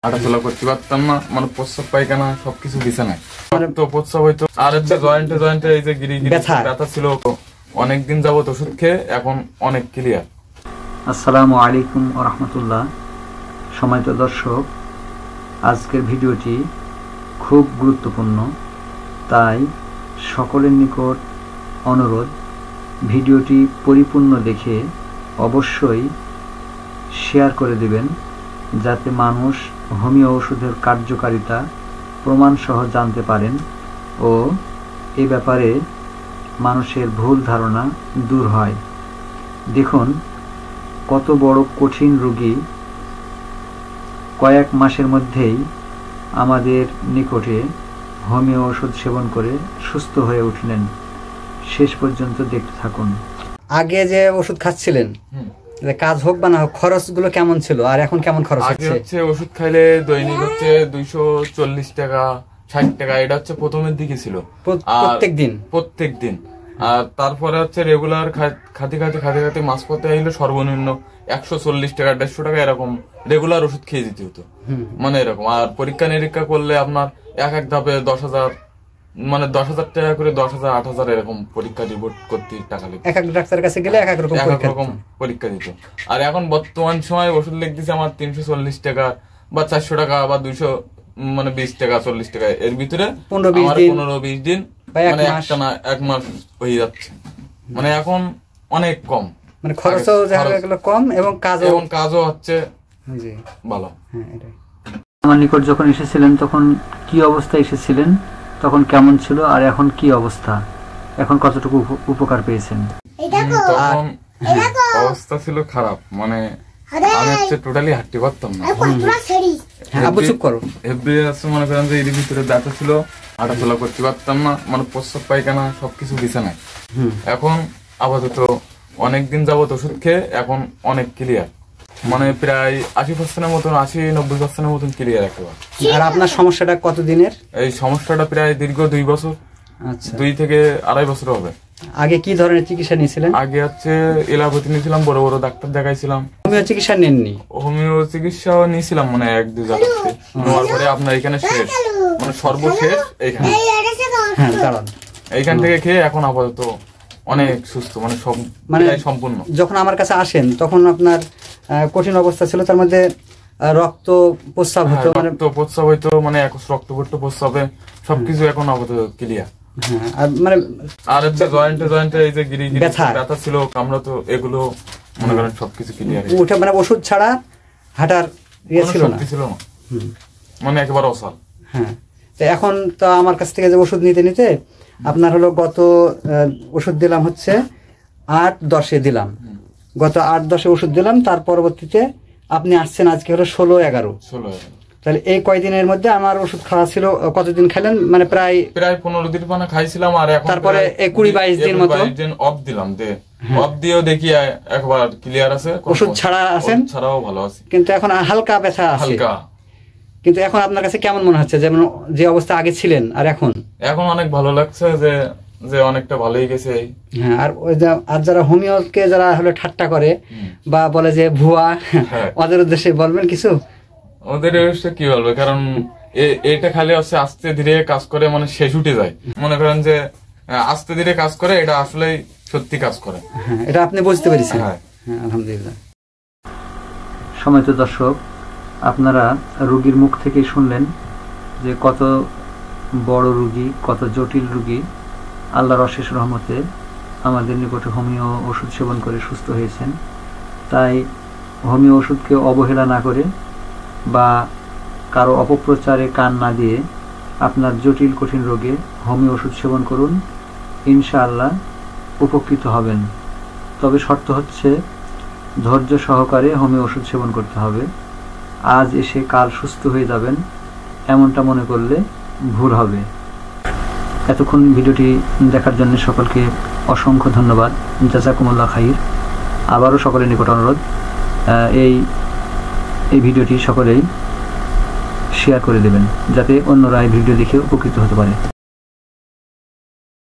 হাঁটাচলা করতে পারতাম না, মানে প্রস্রাব পায়খানা সবকিছু বিছানায় তো প্রস্রাব হইতো। আর জয়েন্টে এই যে গিরি ব্যথা ছিল, অনেকদিন যাবত ওষুধ খেয়ে এখন অনেক ক্লিয়ার। আসসালামু আলাইকুম ওয়া রাহমাতুল্লাহ। সম্মানিত দর্শক, আজকের ভিডিওটি খুব গুরুত্বপূর্ণ, তাই সকলের নিকট অনুরোধ ভিডিওটি পরিপূর্ণ দেখে অবশ্যই শেয়ার করে দেবেন, যাতে মানুষ হোমিও ওষুধের কার্যকারিতা প্রমাণসহ জানতে পারেন ও এ ব্যাপারে মানুষের ভুল ধারণা দূর হয়। দেখুন কত বড় কঠিন রোগী কয়েক মাসের মধ্যেই আমাদের নিকটে হোমিও ওষুধ সেবন করে সুস্থ হয়ে উঠলেন। শেষ পর্যন্ত দেখতে থাকুন। আগে যে ওষুধ খাচ্ছিলেন, কাজ হোক বা না হোক, খরচগুলো কেমন ছিল আর এখন কেমন খরচ হচ্ছে? হচ্ছে ওষুধ খাইলে দৈনিক হচ্ছে 240 টাকা 60 টাকা, এটা হচ্ছে প্রথমের দিকে ছিল প্রত্যেক দিন। আর তারপরে হচ্ছে রেগুলার খাতে মাঝপথে আইলো সর্বনিম্ন 140 টাকা 150 টাকা এরকম রেগুলার ওষুধ খেয়ে দিতে হতো, মানে এরকম। আর পরীক্ষা নিরীক্ষা করলে আপনার এক ধাপে 10,000 মানে 10,000 টাকা করে 10,000 8,000 এরকম পরীক্ষা রিপোর্ট করতে টাকা লাগে। এক এক ডাক্তারের কাছে গেলে এক এক রকম পরীক্ষা দিত। আর এখন বর্তমান সময় ওষুধ লিখতেছে আমার 340 টাকা বা 400 টাকা বা 200 মানে 20 টাকা 40 টাকা, এর ভিতরে 15-20 দিন মানে এক মাস হয়ে যাচ্ছে। মানে এখন অনেক কম, মানে খরচও কম এবং কাজও হচ্ছে ভালো। আমার নিকট যখন এসেছিলেন তখন কি অবস্থায় এসেছিলেন, তখন কেমন ছিল আর এখন কি অবস্থা, এখন কতটুকু উপকার পেয়েছেন? তখন অবস্থা ছিল খারাপ, মানে আমি হচ্ছে টোটালি হাঁটতে পারতাম না। মনে করেন যে এর ভিতরে ব্যথা ছিল, হাঁটাচলা করতে পারতাম না, মানে প্রস্রাব পায়খানা সবকিছু বিছানায়। এখন আপাতত অনেকদিন যাবত ওষুধ খেয়ে এখন অনেক ক্লিয়ার, মানে প্রায় 80% মতন 80-90% মতন ক্লিয়ার একেবারে। আর আপনার সমস্যাটা কতদিনের? এই সমস্যাটা প্রায় দীর্ঘ 2 বছর। আচ্ছা, 2 থেকে 2.5 বছর হবে। আগে কি ধরনের চিকিৎসা নিয়েছিলেন? আগে হচ্ছে এলাপতি নিয়েছিলাম, বড় বড় ডাক্তার দেখাইছিলাম। হোমিও চিকিৎসা নেননি? হোমিও চিকিৎসা নিয়েছিলাম মানে 1-2 জায়গা থেকে, নেওয়ার পরে আপনার এখানে শেষ, মানে সর্বশেষ এইখানে। এইখান থেকে খেয়ে এখন আপাতত অনেক সুস্থ, মানে সব সম্পূর্ণ। যখন আমার কাছে আসেন তখন আপনার কঠিন অবস্থা ছিল, তার মধ্যে রক্ত প্রস্রাব হতো, মানে রক্ত পড়তো প্রস্রাবে সবকিছু এখন আপাতত ক্লিয়ার। আর হচ্ছে জয়েন্টে এই যে গিরি ব্যথা ছিল কামড়াতো, এগুলো মনে করেন সবকিছু ক্লিয়ার। মানে ওষুধ ছাড়া হাঁটার ছিল না, মানে একেবারে অসাল। হ্যাঁ, তো এখন তো আমার কাছ থেকে যে ওষুধ নিতে আপনার হলো গত ওষুধ দিলাম হচ্ছে 8-10 দিলাম, গত 8-10 ওষুধ দিলাম। তার পরবর্তীতে আপনি আসছেন আজকে হলো 16-11। তাহলে এই কয়দিনের মধ্যে আমার ওষুধ খাওয়া ছিল, কতদিন খেলেন? মানে প্রায় 15 দিন মানে খাইছিলাম। আর এখন তারপরে 20-22 দিন মতো অফ দিলাম, অফ দিয়েও দেখি একবার ক্লিয়ার আছে, ওষুধ ছাড়া আছেন, ছাড়াও ভালো আছে, কিন্তু এখন হালকা ব্যথা আছে। কিন্তু এখন আপনার কাছে কেমন মনে হচ্ছে, যেমন যে অবস্থা আগে ছিলেন আর এখন? এখন অনেক ভালো লাগছে, যে অনেকটা ভালোই গেছে। হ্যাঁ, আর যারা হোমিওকে যারা হলো ঠাট্টা করে বা বলে যে ভুয়া, ওদের উদ্দেশ্যে বলবেন কিছু? ওদের উদ্দেশ্যে কি বলবে, কারণ এটা খালি হচ্ছে আস্তে ধীরে কাজ করে, মানে শেষ উঠে যায়। মনে করেন যে আস্তে ধীরে কাজ করে, এটা আসলে সত্যি কাজ করে। হ্যাঁ, এটা আপনি বুঝতে পেরেছেন। হ্যাঁ, আলহামদুলিল্লাহ। সম্মানিত দর্শক, আপনারা রোগীর মুখ থেকে শুনলেন যে কত বড় রোগী, কত জটিল রোগী আল্লাহর অশেষ রহমতে আমাদের নিকটে হোমিও ওষুধ সেবন করে সুস্থ হয়েছেন। তাই হোমিও ওষুধকে অবহেলা না করে বা কারো অপপ্রচারে কান না দিয়ে আপনার জটিল কঠিন রোগে হোমিও ওষুধ সেবন করুন, ইনশাআল্লাহ উপকৃত হবেন। তবে শর্ত হচ্ছে ধৈর্য সহকারে হোমিও ওষুধ সেবন করতে হবে। আজ এসে কাল সুস্থ হয়ে যাবেন এমনটা মনে করলে ভুল হবে। এতক্ষণ ভিডিওটি দেখার জন্য সকলকে অসংখ্য ধন্যবাদ। জাযাকুমুল্লাহ খাইর। আবারও সকলের নিকট অনুরোধ, এই ভিডিওটি সকলেই শেয়ার করে দেবেন, যাতে অন্যরা এই ভিডিও দেখে উপকৃত হতে পারে।